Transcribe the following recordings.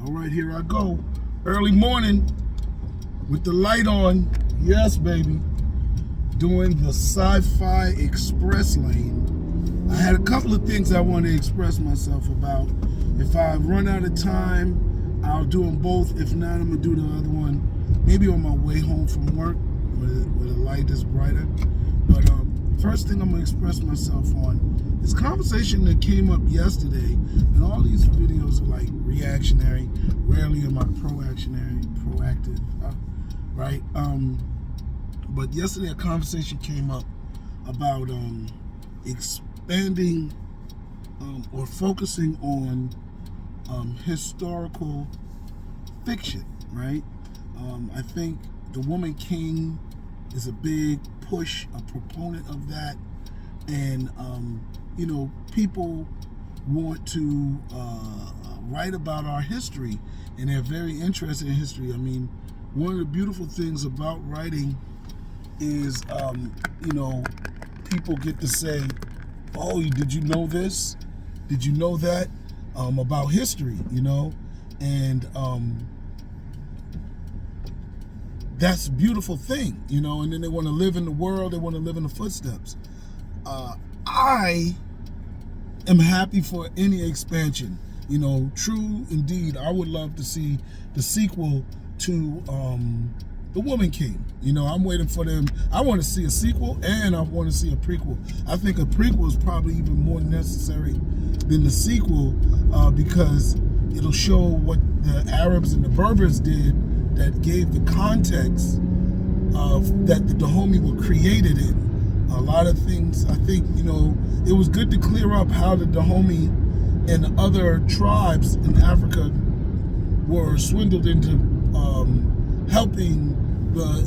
All right, here I go. Early morning with the light on. Yes, baby. Doing the Sci-Fi Express lane. I had a couple of things I want to express myself about. If I run out of time, I'll do them both. If not, I'm going to do the other one maybe on my way home from work where the light is brighter. But first thing I'm going to express myself on is conversation that came up yesterday, and all these videos are like reactionary. Rarely am I proactive, right? But yesterday a conversation came up about expanding or focusing on historical fiction, right? I think The Woman King is a big push, a proponent of that, and people want to write about our history, and they're very interested in history. I mean, one of the beautiful things about writing is, people get to say, "Oh, did you know this? Did you know that?" About history, and that's a beautiful thing, and then they want to live in the world, they want to live in the footsteps. I am happy for any expansion. True indeed, I would love to see the sequel to The Woman King. I'm waiting for them. I want to see a sequel and I want to see a prequel. I think a prequel is probably even more necessary than the sequel because it'll show what the Arabs and the Berbers did that gave the context of that the Dahomey were created in. A lot of things, I think, it was good to clear up how the Dahomey and other tribes in Africa were swindled into helping the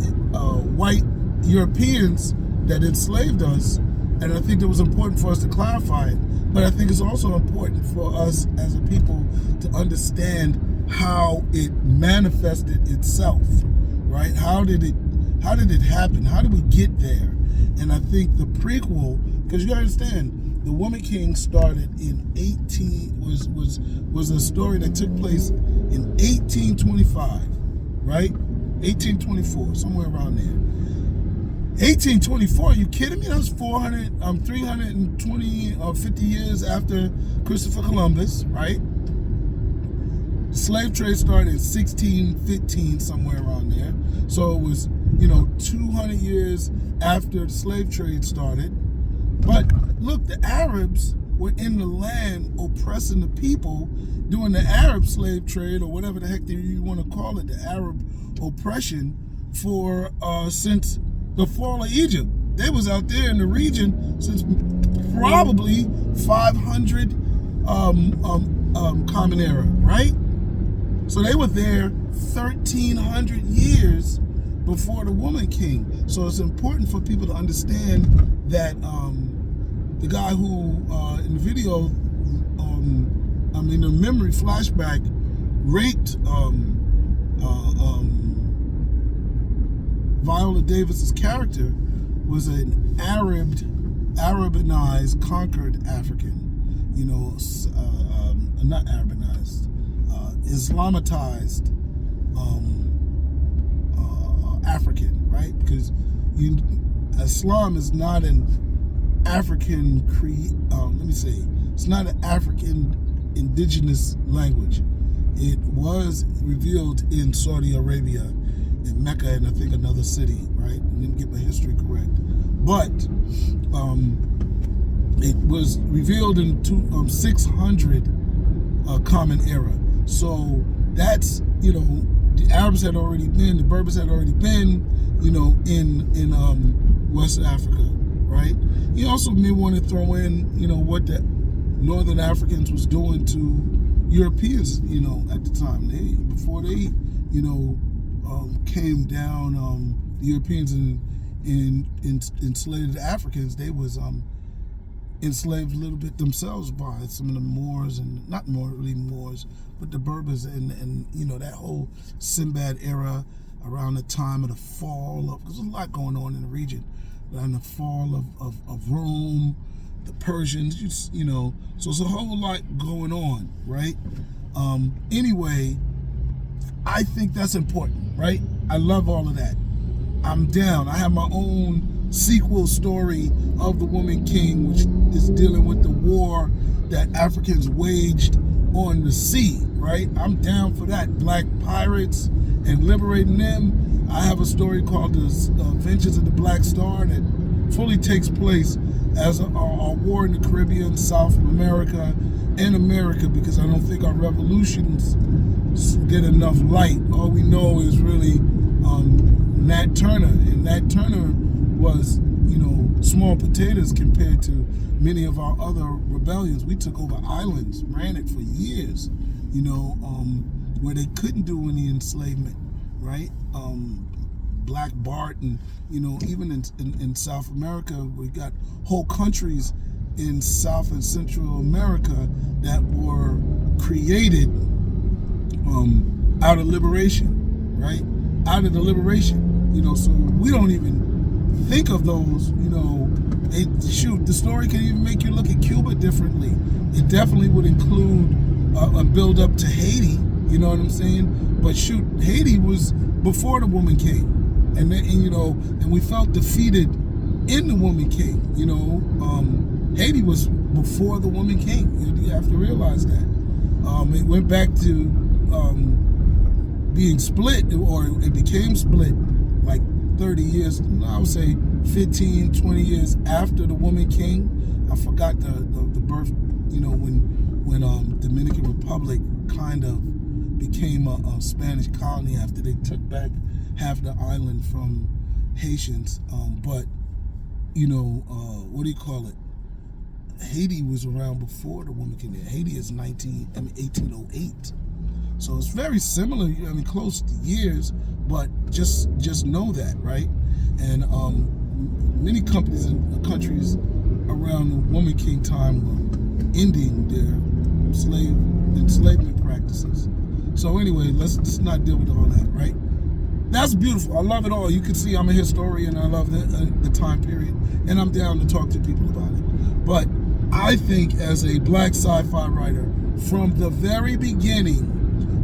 white Europeans that enslaved us. And I think it was important for us to clarify it. But I think it's also important for us as a people to understand how it manifested itself, right? How did it happen? How did we get there? And I think the prequel, because you understand, The Woman King started in was a story that took place in 1825, right? 1824, somewhere around there. 1824, are you kidding me? That's 320 or 50 years after Christopher Columbus, right? The slave trade started in 1615, somewhere around there. So it was, 200 years after the slave trade started. But look, the Arabs were in the land oppressing the people during the Arab slave trade, or whatever the heck you want to call it, the Arab oppression, for since the fall of Egypt. They was out there in the region since probably 500 Common Era, right? So they were there 1,300 years before The Woman King. So it's important for people to understand that the guy who in the video, the memory flashback, raped Viola Davis's character was an Arabinized, conquered African. Not Arabinized, Islamatized African, right? Because Islam is not an African it's not an African indigenous language. It was revealed in Saudi Arabia, in Mecca, and I think another city, right? I didn't get my history correct. But it was revealed in 600 Common Era. So that's, the Arabs had already been, the Berbers had already been, in West Africa, right? You also may want to throw in, what the Northern Africans was doing to Europeans, at the time. Before they, came down, the Europeans and enslaved the Africans, they was enslaved a little bit themselves by some of the Moors, and not more really Moors, but the Berbers, and that whole Sinbad era around the time of the fall of, there's a lot going on in the region, around the fall of Rome, the Persians, so it's a whole lot going on, right? Anyway, I think that's important, right? I love all of that. I'm down. I have my own sequel story of The Woman King, which is dealing with the war that Africans waged on the sea, right? I'm down for that. Black pirates and liberating them. I have a story called The Adventures of the Black Star that fully takes place as a war in the Caribbean, South America, and America, because I don't think our revolutions get enough light. All we know is really Nat Turner, and Nat Turner was, small potatoes compared to many of our other rebellions. We took over islands, ran it for years, where they couldn't do any enslavement, right? Black Bart, and even in South America, we got whole countries in South and Central America that were created out of liberation, right? Out of the liberation, so we don't even think of those, the story can even make you look at Cuba differently. It definitely would include a build up to Haiti, you know what I'm saying? But Haiti was before The Woman King, and we felt defeated in The Woman King, Haiti was before The Woman King. You have to realize that. It went back to being split, or it became split like 30 years, I would say 15, 20 years after The Woman King. I forgot the birth, when Dominican Republic kind of became a Spanish colony after they took back half the island from Haitians. But, what do you call it? Haiti was around before The Woman King. Haiti is 1808. So it's very similar, close to years, but just know that, right? And many companies and countries around The Woman King time were ending their enslavement practices. So anyway, let's just not deal with all that, right? That's beautiful. I love it all. You can see I'm a historian. I love the time period, and I'm down to talk to people about it. But I think as a black sci-fi writer, from the very beginning,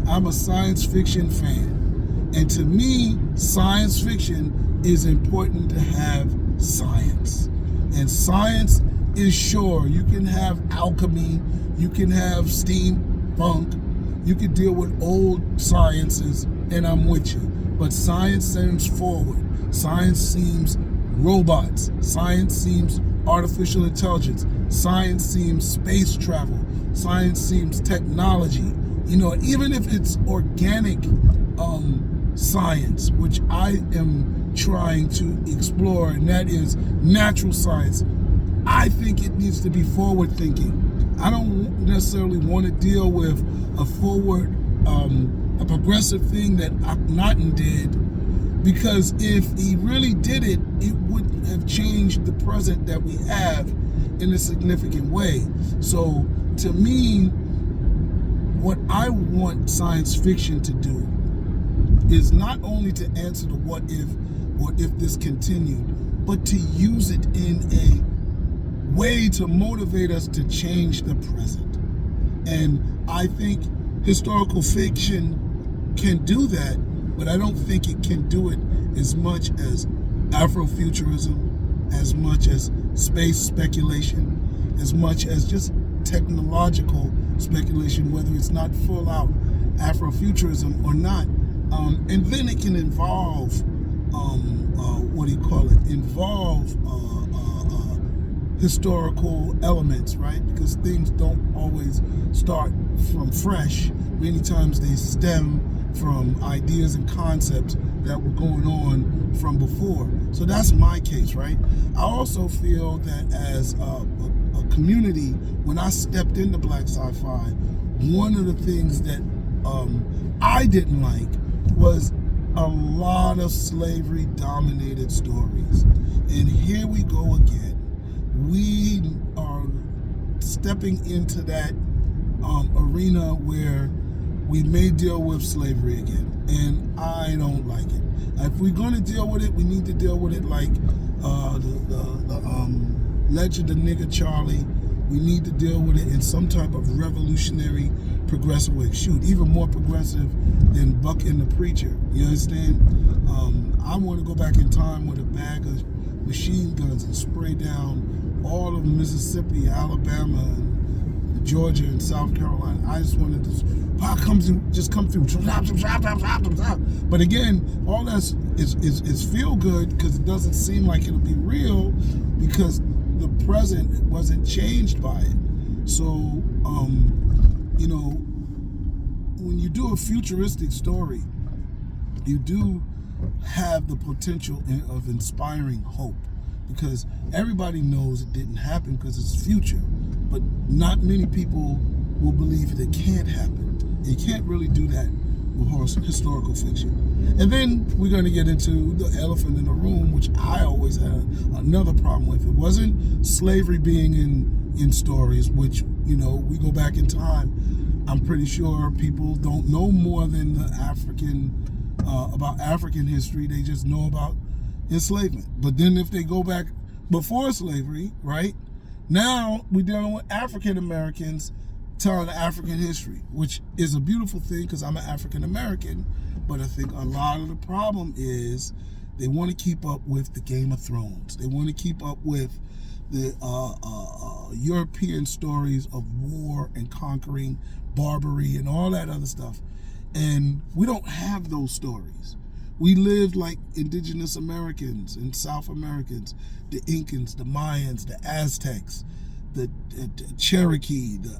I'm a science fiction fan. And to me, science fiction is important to have science. And science is sure. You can have alchemy, you can have steampunk, you can deal with old sciences, and I'm with you. But science seems forward. Science seems robots. Science seems artificial intelligence. Science seems space travel. Science seems technology. Even if it's organic science, which I am trying to explore, and that is natural science, I think it needs to be forward thinking. I don't necessarily want to deal with a progressive thing that Akhenaten did, because if he really did it, it would have changed the present that we have in a significant way. So to me, what I want science fiction to do is not only to answer the what if, or if this continued, but to use it in a way to motivate us to change the present. And I think historical fiction can do that, but I don't think it can do it as much as Afrofuturism, as much as space speculation, as much as just technological speculation, whether it's not full out Afrofuturism or not. And then it can involve, historical elements, right? Because things don't always start from fresh. Many times they stem from ideas and concepts that were going on from before. So that's my case, right? I also feel that as a community, when I stepped into black sci-fi, one of the things that I didn't like was a lot of slavery dominated stories. And here we go again. We are stepping into that arena where we may deal with slavery again, and I don't like it. If we're going to deal with it, we need to deal with it like the Legend of Nigger Charlie, we need to deal with it in some type of revolutionary, progressive way. Shoot, even more progressive than Buck and the Preacher. You understand? I want to go back in time with a bag of machine guns and spray down all of Mississippi, Alabama, and Georgia, and South Carolina. I just wanted to just come through. But again, all that is feel good because it doesn't seem like it'll be real because the present wasn't changed by it. So, you know, when you do a futuristic story, you do have the potential of inspiring hope because everybody knows it didn't happen because it's future, but not many people will believe it can't happen. You can't really do that with historical fiction. And then we're going to get into the elephant in the room, which I always had another problem with. It wasn't slavery being in stories, which, you know, we go back in time. I'm pretty sure people don't know more than the about African history. They just know about enslavement. But then if they go back before slavery, right, now we're dealing with African Americans telling African history, which is a beautiful thing because I'm an African American. But I think a lot of the problem is they want to keep up with the Game of Thrones. They want to keep up with the European stories of war and conquering, Barbary, and all that other stuff. And we don't have those stories. We lived like indigenous Americans and South Americans, the Incans, the Mayans, the Aztecs, the Cherokee, the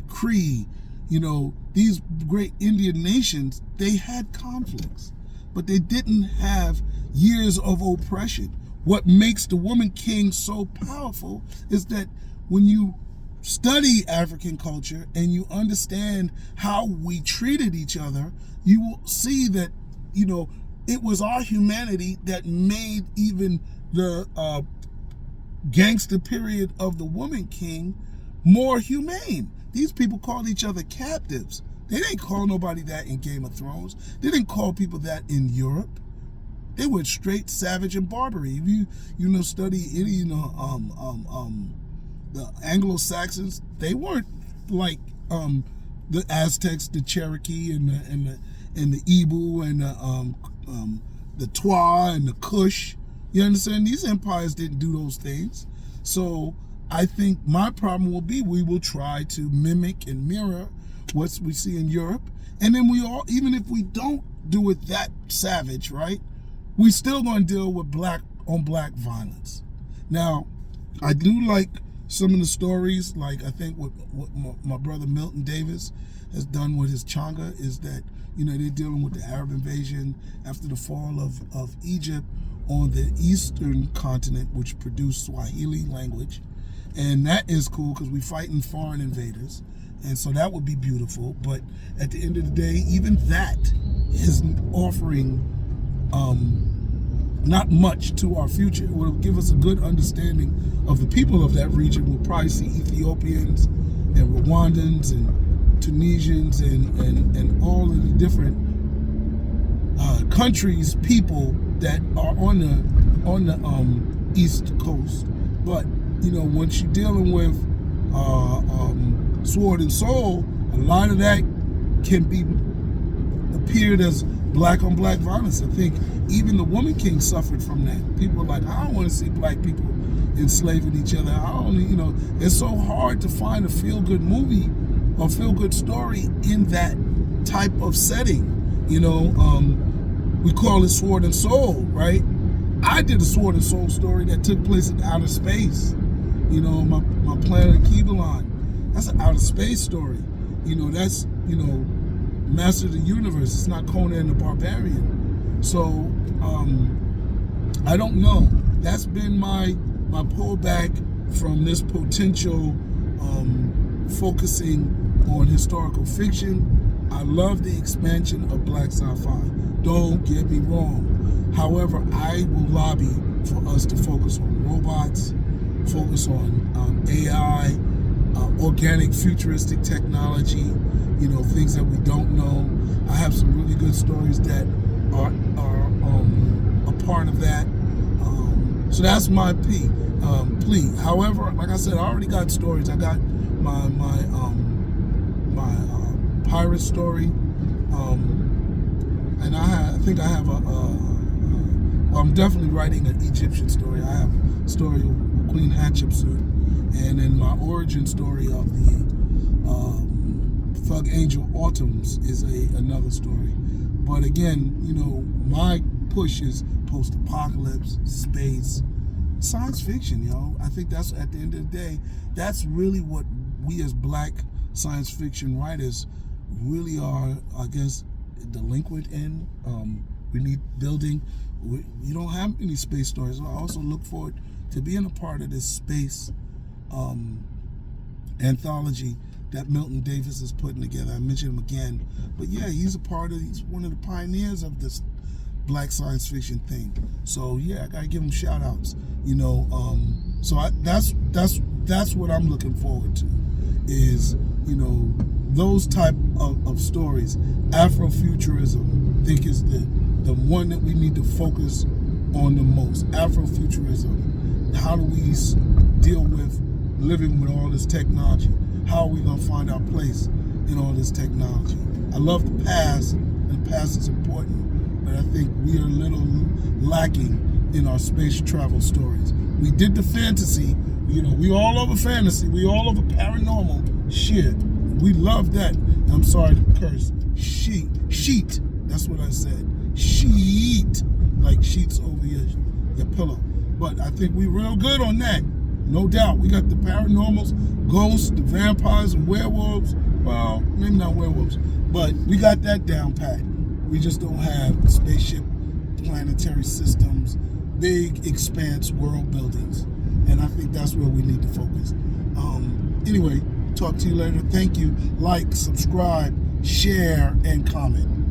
Cree. You know, these great Indian nations, they had conflicts, but they didn't have years of oppression. What makes the Woman King so powerful is that when you study African culture and you understand how we treated each other, you will see that, you know, it was our humanity that made even the gangster period of the Woman King more humane. These people called each other captives. They didn't call nobody that in Game of Thrones. They didn't call people that in Europe. They were straight savage and Barbary. If you study any the Anglo-Saxons, they weren't like the Aztecs, the Cherokee, and the Ibu, and the Twa and the Kush. You understand? These empires didn't do those things. So I think my problem will be we will try to mimic and mirror what we see in Europe, and then even if we don't do it that savage, right? We still going to deal with black on black violence. Now, I do like some of the stories, like I think what my brother Milton Davis has done with his Changa is that, you know, they're dealing with the Arab invasion after the fall of Egypt on the eastern continent, which produced Swahili language. And that is cool because we're fighting foreign invaders. And so that would be beautiful. But at the end of the day, even that is offering not much to our future. It will give us a good understanding of the people of that region. We'll probably see Ethiopians and Rwandans and Tunisians and all of the different countries, people that are on the East Coast. But you know, once you're dealing with Sword and Soul, a lot of that can be appeared as black on black violence. I think even the Woman King suffered from that. People are like, I don't want to see black people enslaving each other. It's so hard to find a feel-good movie or feel-good story in that type of setting. You know, we call it Sword and Soul, right? I did a Sword and Soul story that took place in outer space. You know, my planet Kibelon. That's an outer space story. You know, that's, you know, Master of the Universe. It's not Conan the Barbarian. So, I don't know. That's been my pullback from this potential focusing on historical fiction. I love the expansion of black sci-fi. Don't get me wrong. However, I will lobby for us to focus on robots, focus on AI, organic futuristic technology, you know, things that we don't know. I have some really good stories that are a part of that. So that's my plea. However, like I said, I already got stories. I got my pirate story, and I think I have well, I'm definitely writing an Egyptian story. I have a story of Queen Hatshepsut, and then my origin story of the Thug Angel Autumns is another story. But again, you know, my push is post-apocalypse, space, science fiction, yo. I think that's, at the end of the day, that's really what we as black science fiction writers really are, I guess, delinquent in. We need building. We don't have any space stories. I also look forward to being a part of this space anthology that Milton Davis is putting together. I mentioned him again, but yeah, he's one of the pioneers of this black science fiction thing. So yeah, I gotta give him shout outs, you know. So that's what I'm looking forward to, is, you know, those type of stories. Afrofuturism, I think, is the one that we need to focus on the most. Afrofuturism. How do we deal with living with all this technology? How are we going to find our place in all this technology? I love the past, and the past is important, but I think we are a little lacking in our space travel stories. We did the fantasy, you know, we all over fantasy, we all over paranormal shit. We love that. I'm sorry to curse. Sheet. That's what I said. Sheet. Like sheets over your pillow. But I think we're real good on that. No doubt. We got the paranormals, ghosts, the vampires, and werewolves. Well, maybe not werewolves, but we got that down pat. We just don't have spaceship, planetary systems, big expanse world buildings. And I think that's where we need to focus. Anyway, talk to you later. Thank you. Like, subscribe, share, and comment.